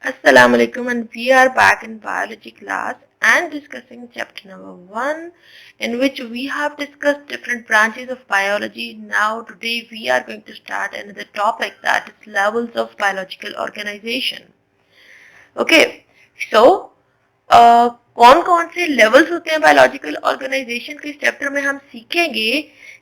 Assalamu alaikum, and we are back in biology class and discussing chapter number 1, in which we have discussed different branches of biology. Now today we are going to start another topic, that is levels of biological organization. Okay, so कौन कौन से levels होते हैं biological organisation के इस chapter में हम सीखेंगे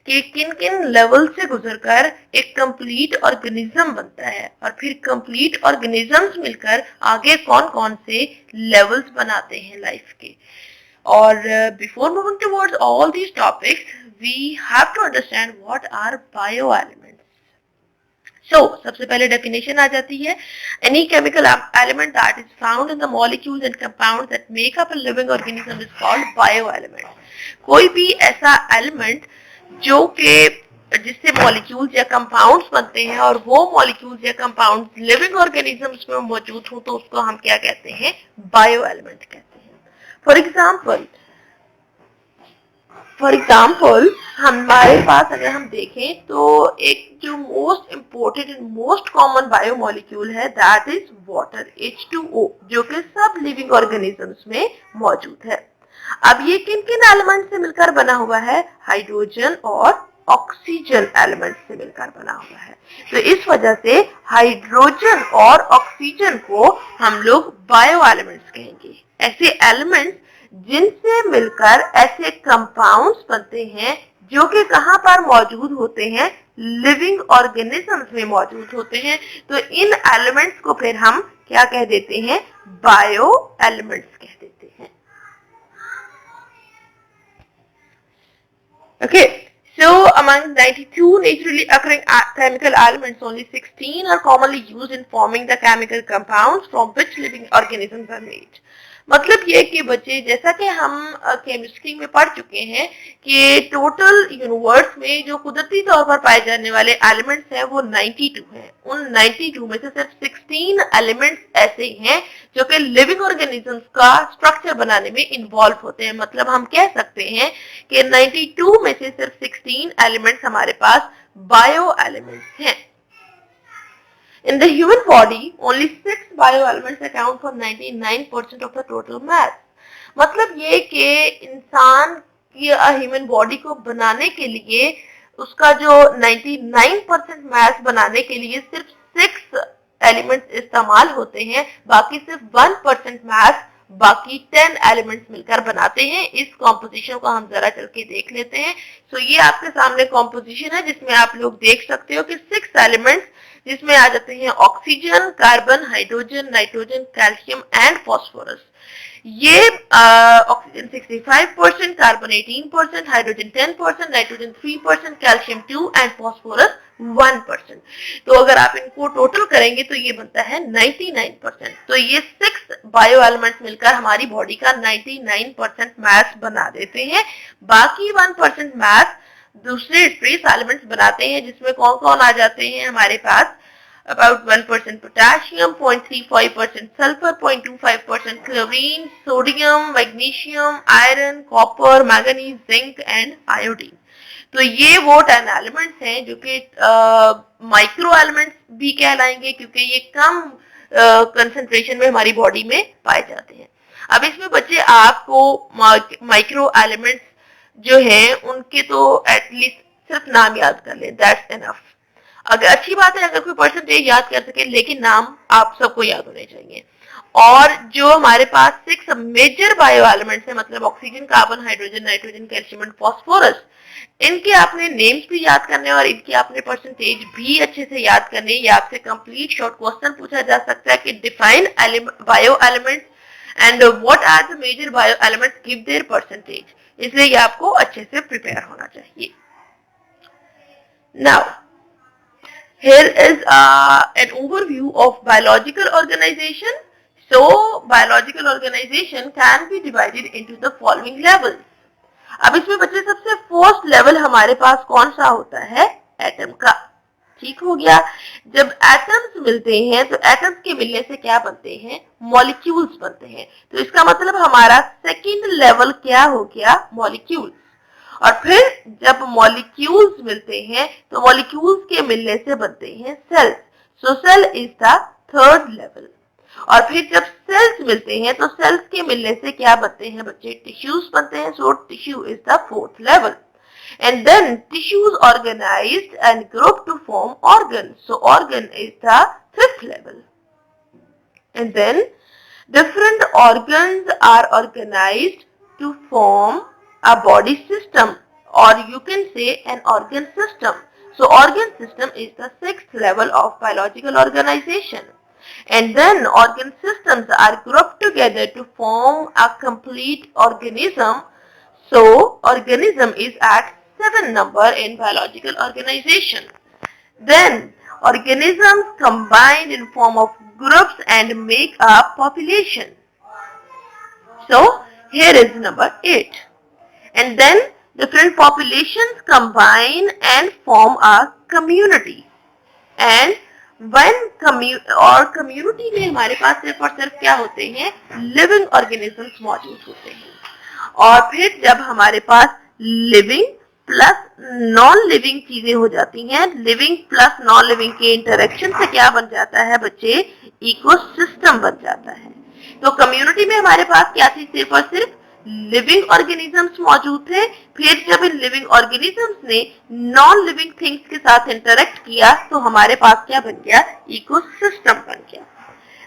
कि किन किन लेवल से गुजरकर एक कंप्लीट ऑर्गेनिज्म बनता है और फिर कंप्लीट ऑर्गेनिजम्स मिलकर आगे कौन कौन से लेवल्स बनाते हैं लाइफ के. और before moving towards all these topics we have to understand what are bio elements. सबसे पहले डेफिनेशन आ जाती है, any chemical element that is found in the molecules and compounds that make up a living organism is called bio element. कोई भी ऐसा element जो कि जिससे मॉलिक्यूल्स या कंपाउंड्स बनते हैं और वो मॉलिक्यूल्स या कंपाउंड्स लिविंग ऑर्गेनिजम्स में मौजूद हो तो उसको हम क्या कहते हैं, बायो एलिमेंट कहते हैं. फॉर एग्जाम्पल हमारे पास अगर हम देखें तो एक जो most important and most common biomolecule है दैट इज वाटर, H2O, जो कि सब लिविंग ऑर्गेनिजम्स में मौजूद है. अब ये किन किन एलिमेंट से मिलकर बना हुआ है, हाइड्रोजन और ऑक्सीजन एलिमेंट से मिलकर बना हुआ है. तो इस वजह से हाइड्रोजन और ऑक्सीजन को हम लोग बायो एलिमेंट्स कहेंगे. ऐसे एलिमेंट्स जिनसे मिलकर ऐसे कंपाउंड्स बनते हैं जो कि कहां पर मौजूद होते हैं, लिविंग ऑर्गेनिजम्स में मौजूद होते हैं. तो इन एलिमेंट्स को फिर हम क्या कह देते हैं, बायो एलिमेंट्स कह देते हैं. Okay, so among 92 naturally occurring chemical elements, only 16 are commonly used in forming the chemical compounds from which living organisms are made. मतलब ये कि बच्चे, जैसा कि हम केमिस्ट्री में पढ़ चुके हैं कि टोटल यूनिवर्स में जो कुदरती तौर पर पाए जाने वाले एलिमेंट्स हैं वो 92 हैं. उन 92 में से सिर्फ 16 एलिमेंट्स ऐसे हैं जो कि लिविंग ऑर्गेनिजम्स का स्ट्रक्चर बनाने में इन्वॉल्व होते हैं. मतलब हम कह सकते हैं कि 92 में से सिर्फ 16 एलिमेंट्स हमारे पास बायो एलिमेंट्स हैं. In the human body, only 6 bioelements account for 99% of the total mass. मतलब ये कि इंसान की ह्यूमन बॉडी को बनाने के लिए उसका जो 99% मास बनाने के लिए सिर्फ 6 एलिमेंट्स इस्तेमाल होते हैं, बाकी सिर्फ 1% मास बाकी 10 एलिमेंट्स मिलकर बनाते हैं. इस कॉम्पोजिशन को हम जरा चल के देख लेते हैं. ये आपके सामने कॉम्पोजिशन है जिसमें आप लोग देख सकते हो कि 6 एलिमेंट्स जिसमें आ जाते हैं oxygen, carbon, hydrogen, nitrogen, calcium and phosphorus. ये oxygen 65%, carbon 18%, hydrogen 10%, nitrogen 3%, calcium 2 and phosphorus 1%. तो अगर आप इनको टोटल करेंगे तो ये बनता है 99%. तो ये 6 बायो एलिमेंट्स मिलकर हमारी बॉडी का 99% मास बना देते हैं. बाकी 1% मास दूसरे ट्रेस एलिमेंट्स बनाते हैं जिसमें कौन कौन आ जाते हैं हमारे पास, about 1% potassium, 0.35% sulfur, 0.25% chlorine, sodium, magnesium, iron, copper, manganese, zinc and iodine. तो ये वो 10 एलिमेंट्स हैं जो कि माइक्रो एलिमेंट्स भी कहलाएंगे क्योंकि ये कम कंसंट्रेशन में हमारी बॉडी में पाए जाते हैं. अब इसमें बच्चे आपको माइक्रो एलिमेंट्स जो हैं उनके तो एटलीस्ट सिर्फ नाम याद कर लें, दैट्स इनफ. अगर अच्छी बात है अगर कोई परसेंटेज याद कर सके, लेकिन नाम आप सबको याद होने चाहिए. और जो हमारे पास 6 मेजर बायो एलिमेंट्स हैं, मतलब oxygen, carbon, hydrogen, nitrogen, calcium and phosphorus, इनके आपने नेम्स भी याद करने और इनकी आपने परसेंटेज भी अच्छे से याद करने. ये आपसे कंप्लीट शॉर्ट क्वेश्चन पूछा जा सकता है कि define bio elements and what are the major bio elements, give their percentage. इसलिए ये आपको अच्छे से प्रिपेयर होना चाहिए. Now here is an overview of biological organization. So biological organization can be divided into the following levels. अब इसमें बच्चे सबसे फर्स्ट लेवल हमारे पास कौन सा होता है, एटम का. ठीक हो गया. जब एटम्स मिलते हैं तो एटम्स के मिलने से क्या बनते हैं, मॉलिक्यूल्स बनते हैं. तो इसका मतलब हमारा सेकंड लेवल क्या हो गया, मॉलिक्यूल्स. और फिर जब मॉलिक्यूल्स मिलते हैं तो मॉलिक्यूल्स के मिलने से बनते हैं cells. So cell is the third level. और फिर जब सेल्स मिलते हैं तो सेल्स के मिलने से क्या बनते हैं बच्चे, टिश्यूज बनते हैं. So tissue is the fourth level. And then tissues organized and grouped to form organs. So organ is the fifth level. And then different organs are organized to form a body system, or you can say an organ system. So organ system is the sixth level of biological organization. And then organ systems are grouped together to form a complete organism. So organism is at 7 number in biological organization. Then organisms combine in form of groups and make a population. So here is number 8. And then different populations combine and form a community. And when community में हमारे पास सिर्फ और सिर्फ क्या होते हैं, living organisms मौजूद होते हैं. और फिर जब हमारे पास लिविंग प्लस नॉन लिविंग चीजें हो जाती हैं, लिविंग प्लस नॉन लिविंग के इंटरेक्शन से क्या बन जाता है बच्चे, इकोसिस्टम बन जाता है. तो कम्युनिटी में हमारे पास क्या थी, सिर्फ और सिर्फ लिविंग ऑर्गेनिजम्स मौजूद थे. फिर जब इन लिविंग ऑर्गेनिजम्स ने नॉन लिविंग थिंग्स के साथ इंटरेक्ट किया तो हमारे पास क्या बन गया, इकोसिस्टम बन गया.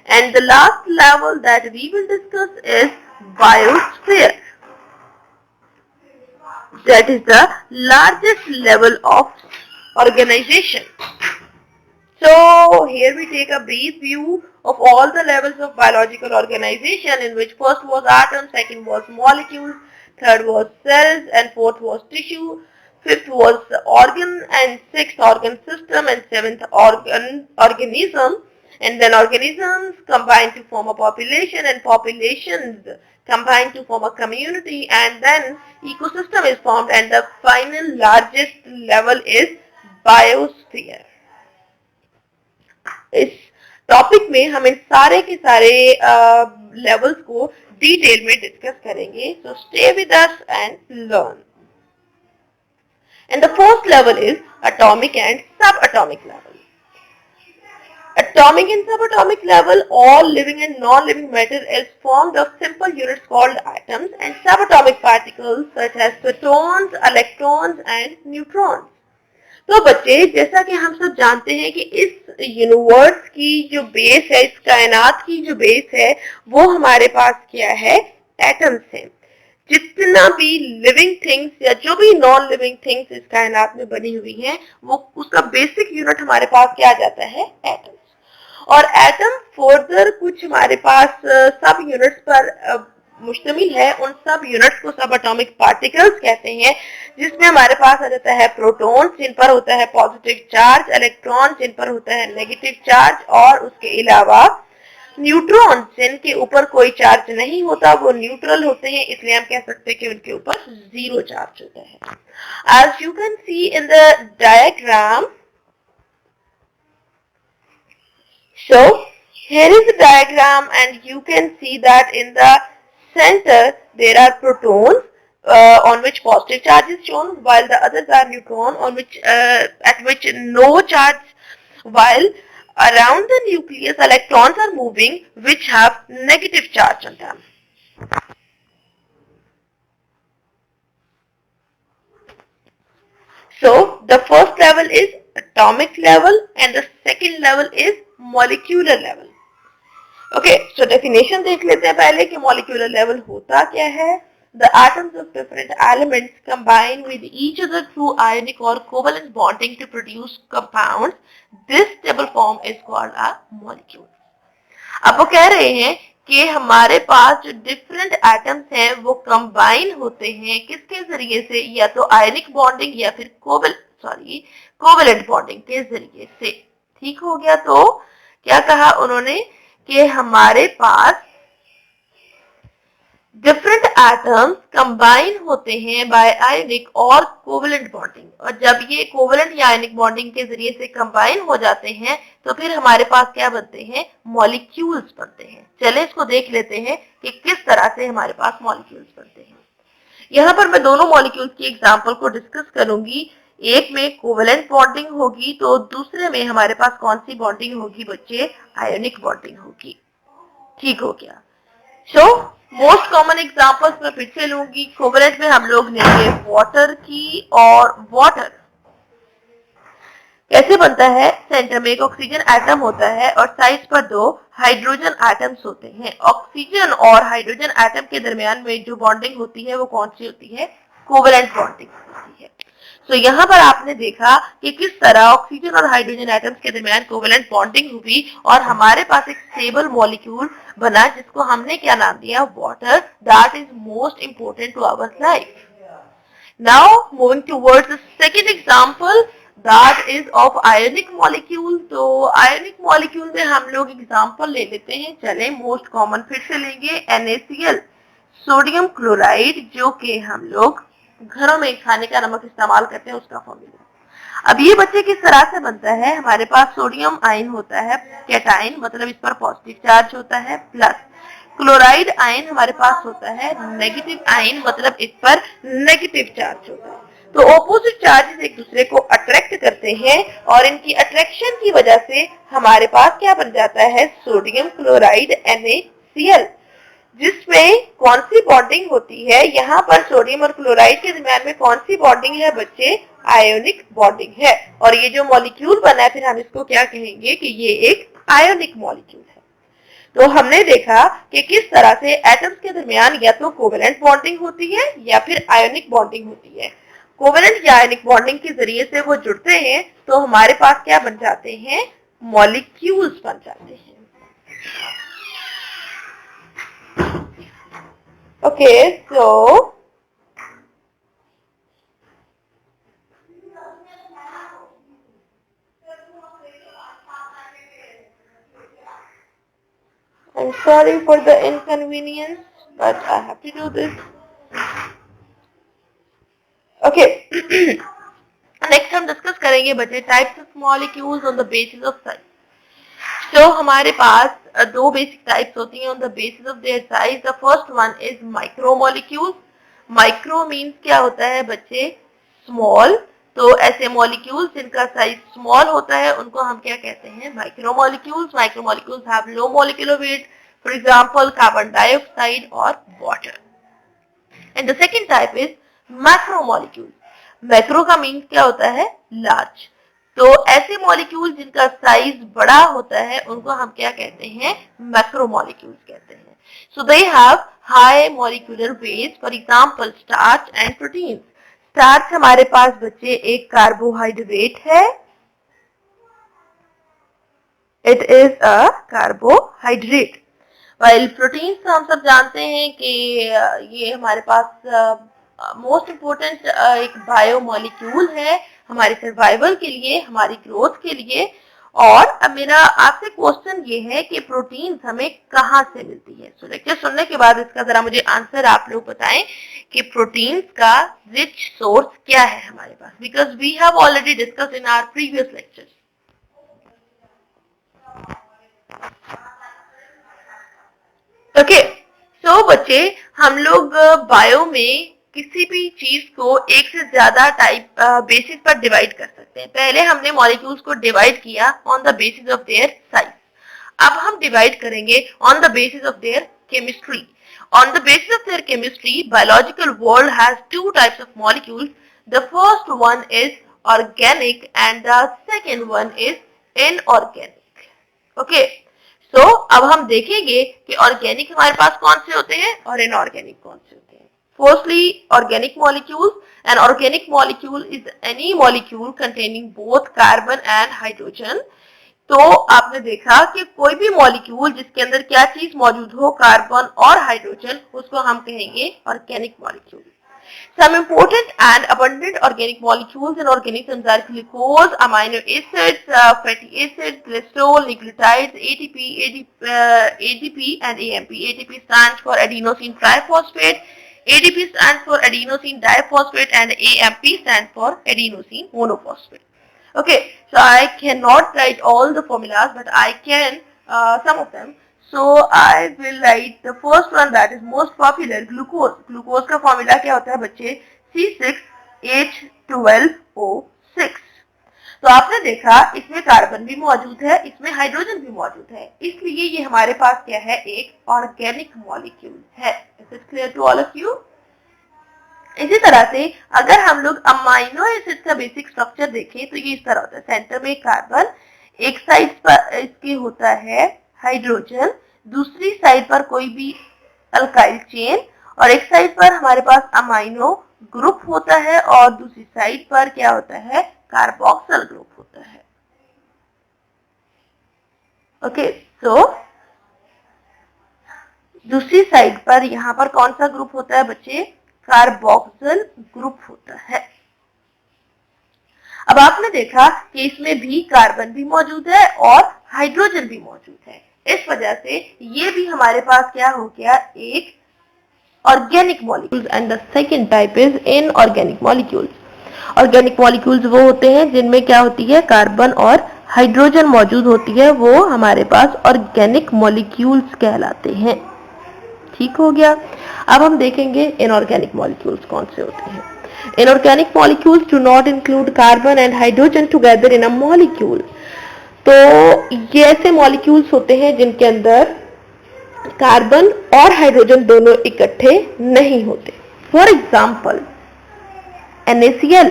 And the last level that we will discuss is biosphere. That is the largest level of organization. So here we take a brief view of all the levels of biological organization, in which first was atom, second was molecules, third was cells, and fourth was tissue, fifth was organ, and sixth organ system, and seventh organism. And then organisms combine to form a population, and populations combine to form a community, and then ecosystem is formed, and the final largest level is biosphere. इस topic में हम इन सारे के सारे levels को detail में discuss करेंगे. So stay with us and learn. And the first level is atomic and subatomic level. Atomic and subatomic level, all living and non-living matter is formed of simple units called atoms, and subatomic particles such as protons, electrons and neutrons. तो बच्चे, जैसा कि हम सब जानते हैं कि इस यूनिवर्स की जो बेस है, इस कायनात की जो बेस है, वो हमारे पास क्या है, एटम्स है. जितना भी लिविंग थिंग्स या जो भी नॉन लिविंग थिंग्स इस कायनात में बनी हुई हैं, वो उसका बेसिक यूनिट हमारे पास क्या आ जाता है, एटम्स. और एटम फर्दर कुछ हमारे पास सब यूनिट्स पर मुश्तमिल है. उन सब यूनिट्स को सब एटॉमिक पार्टिकल्स कहते हैं, जिसमें हमारे पास आ जाता है प्रोटॉन्स, जिन पर होता है पॉजिटिव चार्ज, इलेक्ट्रॉन्स जिन पर होता है नेगेटिव चार्ज, और उसके अलावा न्यूट्रॉन्स जिनके ऊपर कोई चार्ज नहीं होता, वो न्यूट्रल होते हैं, इसलिए हम कह सकते हैं कि उनके ऊपर जीरो चार्ज होता है. As you can see in the diagram, so here is the diagram, and you can see that in the center there are protons on which positive charge is shown, while the others are neutron on which at which no charge, while around the nucleus electrons are moving which have negative charge on them. So the first level is atomic level and the second level is molecular level. Okay, so definition देख लेते हैं पहले कि molecular level होता क्या है. The atoms of different elements combine with each other through ionic or covalent bonding to produce compounds. This stable form is called a molecule. अब वो कह रहे हैं कि हमारे पास जो डिफरेंट एटम्स हैं वो कंबाइन होते हैं किसके जरिए से, या तो आयनिक बॉन्डिंग या फिर कोवेलेंट बॉन्डिंग के जरिए से. ठीक हो गया. तो क्या कहा उन्होंने कि हमारे पास डिफरेंट एटम्स कंबाइन होते हैं बाय आयनिक और कोवेलेंट बॉन्डिंग, और जब ये कोवेलेंट या आयनिक बॉन्डिंग के जरिए से कंबाइन हो जाते हैं तो फिर हमारे पास क्या बनते हैं, मॉलिक्यूल्स बनते हैं. चले इसको देख लेते हैं कि किस तरह से हमारे पास मॉलिक्यूल्स बनते हैं. यहाँ पर मैं दोनों मॉलिक्यूल्स की एग्जांपल को डिस्कस करूंगी. एक में कोवेलेंट बॉन्डिंग होगी तो दूसरे में हमारे पास कौन सी बॉन्डिंग होगी बच्चे, आयोनिक बॉन्डिंग होगी. ठीक हो गया। सो मोस्ट कॉमन एग्जांपल्स मैं फिर से लूंगी। कोवलेंट में हम लोग लेंगे वाटर की, और वाटर कैसे बनता है? सेंटर में एक ऑक्सीजन एटम होता है और साइड पर दो हाइड्रोजन एटम्स होते हैं। ऑक्सीजन और हाइड्रोजन एटम के दरमियान में जो बॉन्डिंग होती है वो कौन सी होती है? कोवलेंट बॉन्डिंग होती है। तो यहाँ पर आपने देखा कि किस तरह ऑक्सीजन और हाइड्रोजन एटम्स के दरमियान कोवलेंट बॉन्डिंग हुई और हमारे पास एक स्टेबल मॉलिक्यूल बना जिसको हमने क्या नाम दिया? Water, that is most important to our life. Now moving towards the second example, that is of ionic molecule। तो ionic molecule में हम लोग एग्जाम्पल ले लेते हैं। चले मोस्ट कॉमन फिर से लेंगे NaCl, सोडियम क्लोराइड, जो कि हम लोग घरों में खाने का नमक इस्तेमाल करते हैं, उसका फॉर्मूला। अब ये बच्चे किस तरह से बनता है? हमारे पास सोडियम आयन होता है, कैटाइन, मतलब इस पर पॉजिटिव चार्ज होता है, प्लस क्लोराइड आयन हमारे पास होता है नेगेटिव आयन, मतलब इस पर नेगेटिव चार्ज होता है। तो ऑपोजिट चार्जेस एक दूसरे को अट्रैक्ट करते हैं और इनकी अट्रैक्शन की वजह से हमारे पास क्या बन जाता है? सोडियम क्लोराइड NaCl, जिसमें कौन सी बॉन्डिंग होती है? यहाँ पर सोडियम और क्लोराइड के दरमियान में कौन सी बॉन्डिंग है बच्चे? आयोनिक बॉन्डिंग है। और ये जो मॉलिक्यूल बना है फिर हम इसको क्या कहेंगे कि ये एक आयोनिक मॉलिक्यूल है। तो हमने देखा कि किस तरह से एटम्स के दरमियान या तो कोवेलेंट बॉन्डिंग होती है या फिर आयोनिक बॉन्डिंग होती है। कोवेलेंट या आयोनिक बॉन्डिंग के जरिए से वो जुड़ते हैं तो हमारे पास क्या बन जाते हैं? मॉलिक्यूल्स बन जाते हैं। Okay, so I'm sorry for the inconvenience, but I have to do this. Okay. Next हम डिस्कस करेंगे बच्चे types of molecules on the basis of size. तो हमारे पास दो बेसिक टाइप्स होती हैं on the basis of their size. The first one is micro molecules. Micro means क्या होता है बच्चे? स्मॉल। तो ऐसे मॉलिक्यूल्स जिनका साइज स्मॉल होता है उनको हम क्या कहते हैं? Micro molecules. Micro molecules have low molecular weight, for example carbon dioxide और water. And the second type is macro molecules. Macro का मीन्स क्या होता है? लार्ज। तो ऐसे मॉलिक्यूल जिनका साइज बड़ा होता है उनको हम क्या कहते हैं? मैक्रो मॉलिक्यूल्स कहते हैं। So they have high molecular weight, for example starch and protein. Starch हमारे पास बच्चे एक कार्बोहाइड्रेट है, it is a carbohydrate. While protein हम सब जानते हैं कि ये हमारे पास मोस्ट इम्पोर्टेंट एक बायोमॉलिक्यूल है हमारे सर्वाइवल के लिए, हमारी ग्रोथ के लिए। और अब मेरा आपसे क्वेश्चन ये है कि प्रोटीन हमें कहाँ से मिलती है? सो लेक्चर सुनने के बाद इसका जरा मुझे आंसर आप लोग बताएं कि प्रोटीन्स का रिच सोर्स क्या है हमारे पास, because we have already discussed in our previous lectures. Okay, so बच्चे हम लोग बायो में किसी भी चीज को एक से ज्यादा टाइप बेसिस पर डिवाइड कर सकते हैं। पहले हमने मॉलिक्यूल्स को डिवाइड किया on the basis of their size. अब हम डिवाइड करेंगे on the basis of their chemistry. On the basis of their chemistry, biological world has two types of molecules. The first one is organic and the second one is inorganic. Okay. So, अब हम देखेंगे कि organic हमारे पास कौन से होते हैं और इनऑर्गेनिक कौन से होते हैं। Firstly, organic molecules. An organic molecule is any molecule containing both carbon and hydrogen. तो आपने देखा कि कोई भी मॉलिक्यूल जिसके अंदर क्या चीज मौजूद हो, कार्बन और हाइड्रोजन, उसको हम कहेंगे organic molecule. Some important and abundant organic molecules in organisms are glucose, amino acids, fatty acids, cholesterol, nucleotides, ADP and AMP. ADP stands for adenosine triphosphate, ADP stands for adenosine diphosphate, and AMP stands for adenosine monophosphate. Okay, so I cannot write all the formulas, but I can some of them. So I will write the first one, that is most popular, glucose. Glucose का formula क्या होता है बच्चे? C6H12O6. तो आपने देखा इसमें carbon भी मौजूद है, इसमें हाइड्रोजन भी मौजूद है, इसलिए ये हमारे पास क्या है, एक ऑर्गेनिक मॉलिक्यूल है। Is it clear to all of you? इसी तरह से अगर हम लोग अमाइनो एसिड का बेसिक स्ट्रक्चर देखें तो ये इस तरह होता है। सेंटर में कार्बन, एक साइड पर इसके होता है हाइड्रोजन, दूसरी साइड पर कोई भी अल्काइल चेन, और एक साइड पर हमारे पास अमाइनो ग्रुप होता है और दूसरी साइड पर क्या होता है, कार्बोक्सिल ग्रुप होता है। ओके, सो दूसरी साइड पर यहां पर कौन सा ग्रुप होता है बच्चे, कार्बोक्सिल ग्रुप होता है। अब आपने देखा कि इसमें भी कार्बन भी मौजूद है और हाइड्रोजन भी मौजूद है, इस वजह से ये भी हमारे पास क्या हो गया, एक organic molecules. And the second type is inorganic molecules. Organic molecules वो होते हैं जिनमें क्या होती है, कार्बन और हाइड्रोजन मौजूद होती है, वो हमारे पास ऑर्गेनिक मॉलिक्यूल्स कहलाते हैं। ठीक हो गया। अब हम देखेंगे इनऑर्गेनिक मॉलिक्यूल्स कौन से होते हैं। Inorganic molecules do not include carbon and hydrogen together in a molecule. तो ये ऐसे मॉलिक्यूल्स होते हैं जिनके अंदर कार्बन और हाइड्रोजन दोनों इकट्ठे नहीं होते। For example NaCl,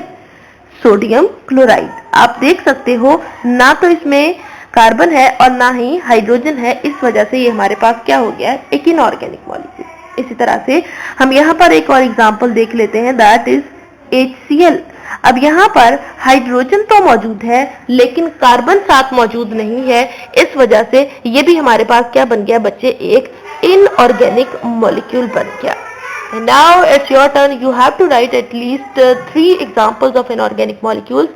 sodium chloride. आप देख सकते हो ना तो इसमें कार्बन है और ना ही हाइड्रोजन है, इस वजह से ये हमारे पास क्या हो गया है, एक इनऑर्गेनिक मॉलिक्यूल। इसी तरह से हम यहाँ पर एक और एग्जांपल देख लेते हैं, दैट इज HCl। अब यहाँ पर हाइड्रोजन तो मौजूद है लेकिन कार्बन साथ मौजूद नहीं है, इस वजह से ये भी हमारे पास क्या बन गया बच्चे, एक इनऑर्गेनिक मॉलिक्यूल बन गया। And now it's your turn. You have to write at least 3 examples of inorganic molecules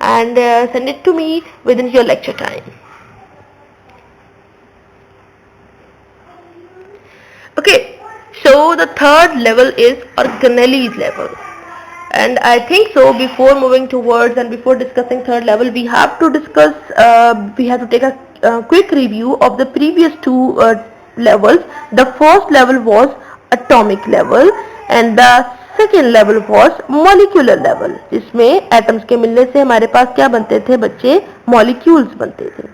and send it to me within your lecture time. Okay, so the third level is organelles level. And I think so before moving towards and before discussing third level, we have to discuss, we have to take a quick review of the previous two levels. The first level was atomic level and the second level was molecular level, जिसमें atoms के मिलने से हमारे पास क्या बनते थे बच्चे, molecules बनते थे।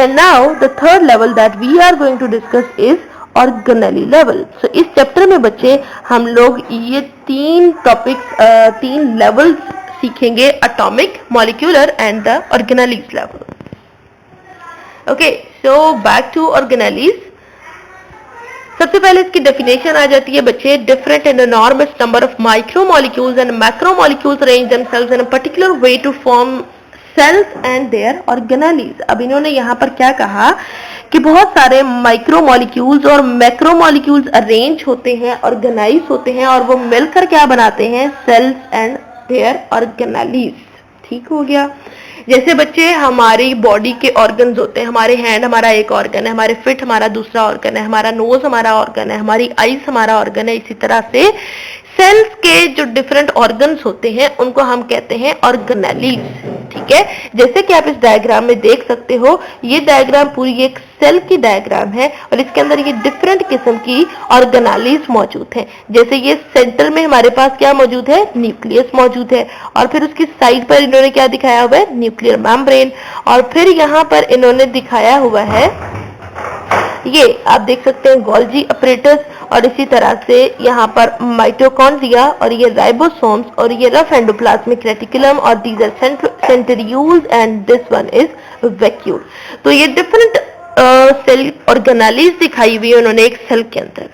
And now the third level that we are going to discuss is organelle level. So इस चैप्टर में बच्चे हम लोग ये तीन टॉपिक्स, तीन लेवल्स सीखेंगे, atomic, molecular and the organelles level. Okay, so back to organelles. सबसे पहले इसकी डेफिनेशन आ जाती है बच्चे, different and enormous number of micromolecules and macromolecules arrange themselves in a particular way to form cells and their organelles. अब इन्होंने यहाँ पर क्या कहा कि बहुत सारे माइक्रोमोलिक्यूल्स और मैक्रोमोलिक्यूल्स अरेंज होते हैं, ऑर्गेनाइज होते हैं और वो मिलकर क्या बनाते हैं, सेल्स एंड देयर ऑर्गेनेलीज। ठीक हो गया। जैसे बच्चे हमारी बॉडी के ऑर्गन्स होते हैं, हमारे हैंड हमारा एक ऑर्गन है, हमारे फिट हमारा दूसरा ऑर्गन है, हमारा नोज हमारा ऑर्गन है, हमारी आईज हमारा ऑर्गन है, इसी तरह से सेल्स के जो डिफरेंट ऑर्गन्स होते हैं उनको हम कहते हैं ऑर्गेनेलीज। ठीक है, जैसे कि आप इस डायग्राम में देख सकते हो, ये डायग्राम पूरी एक सेल की डायग्राम है और इसके अंदर ये डिफरेंट किस्म की ऑर्गेनेलीज मौजूद हैं। जैसे ये सेंटर में हमारे पास क्या मौजूद है, न्यूक्लियस मौजूद है, और फिर उसकी साइड पर इन्होंने क्या दिखाया हुआ है, न्यूक्लियर मेम्ब्रेन, और फिर यहाँ पर इन्होंने दिखाया हुआ है, ये आप देख सकते हैं गोल्जी अपरेटस, और इसी तरह से यहाँ पर माइटोकॉन्ड्रिया, और ये राइबोसोम्स, और ये रफ एंडोप्लाज्मिक रेटिकुलम, और these are centrioles and this one is vacuole. तो ये डिफरेंट सेल ऑर्गेनेलीज दिखाई हुई है उन्होंने एक सेल के अंदर।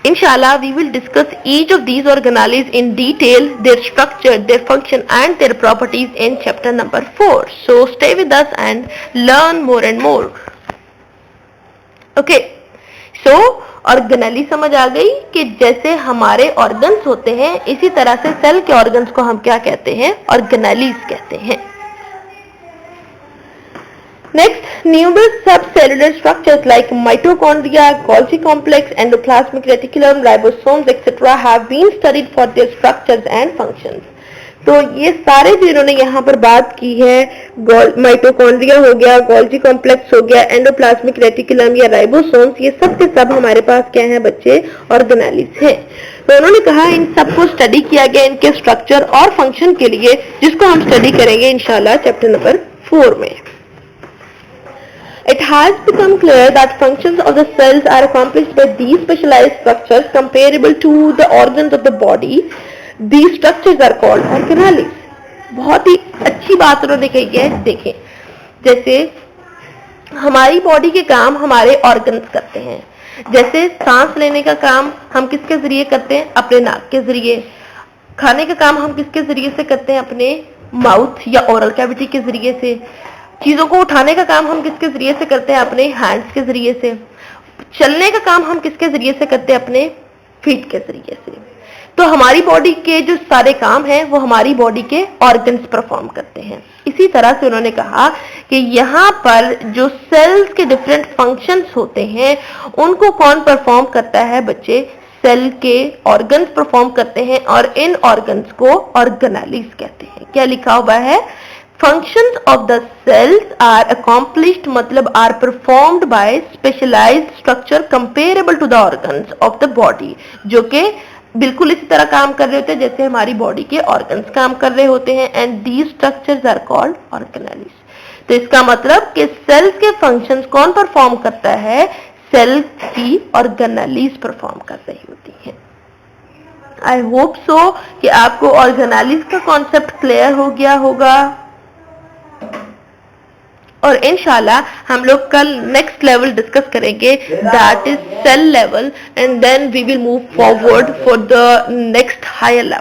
Inshallah, we will discuss each of these organelles in detail, their structure, their function and their properties in chapter number 4. So stay with us and learn more and more. Okay, so organelle समझ आ गई कि जैसे हमारे organs होते हैं इसी तरह से सेल के ऑर्गन्स को हम क्या कहते हैं, ऑर्गेनेलीज कहते हैं। Next, numerous subcellular structures like mitochondria, Golgi complex, endoplasmic reticulum, ribosomes, etc. have been studied for their structures and functions. तो ये सारे जो इन्होंने यहाँ पर बात की है, माइटोकॉन्ड्रिया हो गया, गोल्जी कॉम्प्लेक्स हो गया, एंडोप्लाज्मिक रेटिकुलम या राइबोसोम्स, ये सब के सब हमारे पास क्या है बच्चे, ऑर्गेनेलीज हैं। तो उन्होंने कहा इन सबको स्टडी किया गया इनके स्ट्रक्चर और फंक्शन के लिए, जिसको हम स्टडी करेंगे इंशाल्लाह चैप्टर नंबर 4 में. It has become clear that functions of the cells are accomplished by these specialized structures comparable to the organs of the body. These structures are called organelles. बहुत ही अच्छी बात उन्होंने कही है. देखें, जैसे हमारी बॉडी के काम हमारे ऑर्गन्स करते हैं. जैसे सांस लेने का काम हम किसके जरिए करते हैं? अपने नाक के जरिए. खाने का काम हम किसके जरिए से करते हैं? अपने माउथ या ओरल कैविटी के जरिए से. चीजों को उठाने का काम हम किसके जरिए से करते हैं? अपने हैंड्स के जरिए से. चलने का काम हम किसके जरिए से करते हैं? अपने फीट के जरिए से. तो हमारी बॉडी के जो सारे काम हैं वो हमारी बॉडी के ऑर्गन्स परफॉर्म करते हैं. इसी तरह से उन्होंने कहा कि यहाँ पर जो सेल्स के डिफरेंट फंक्शंस होते हैं उनको कौन परफॉर्म करता है बच्चे? सेल के ऑर्गन्स परफॉर्म करते हैं और इन ऑर्गन्स को ऑर्गेनेल्स कहते हैं. क्या लिखा हुआ है? Functions of the cells are accomplished मतलब are performed by specialized structure comparable to the organs of the body, जो कि बिल्कुल इसी तरह काम कर रहे होते हैं जैसे हमारी बॉडी के ऑर्गन्स काम कर रहे होते हैं. And these structures are called organelles. तो इसका मतलब कि सेल्स के फंक्शंस कौन परफॉर्म करता है? सेल की ऑर्गेनेल्स परफॉर्म कर रही होती हैं. आई होप सो कि आपको ऑर्गेनेल्स का कॉन्सेप्ट क्लियर हो गया होगा और इंशाल्लाह हम लोग कल नेक्स्ट लेवल डिस्कस करेंगे, that is cell level, and then we will move forward for the next higher level.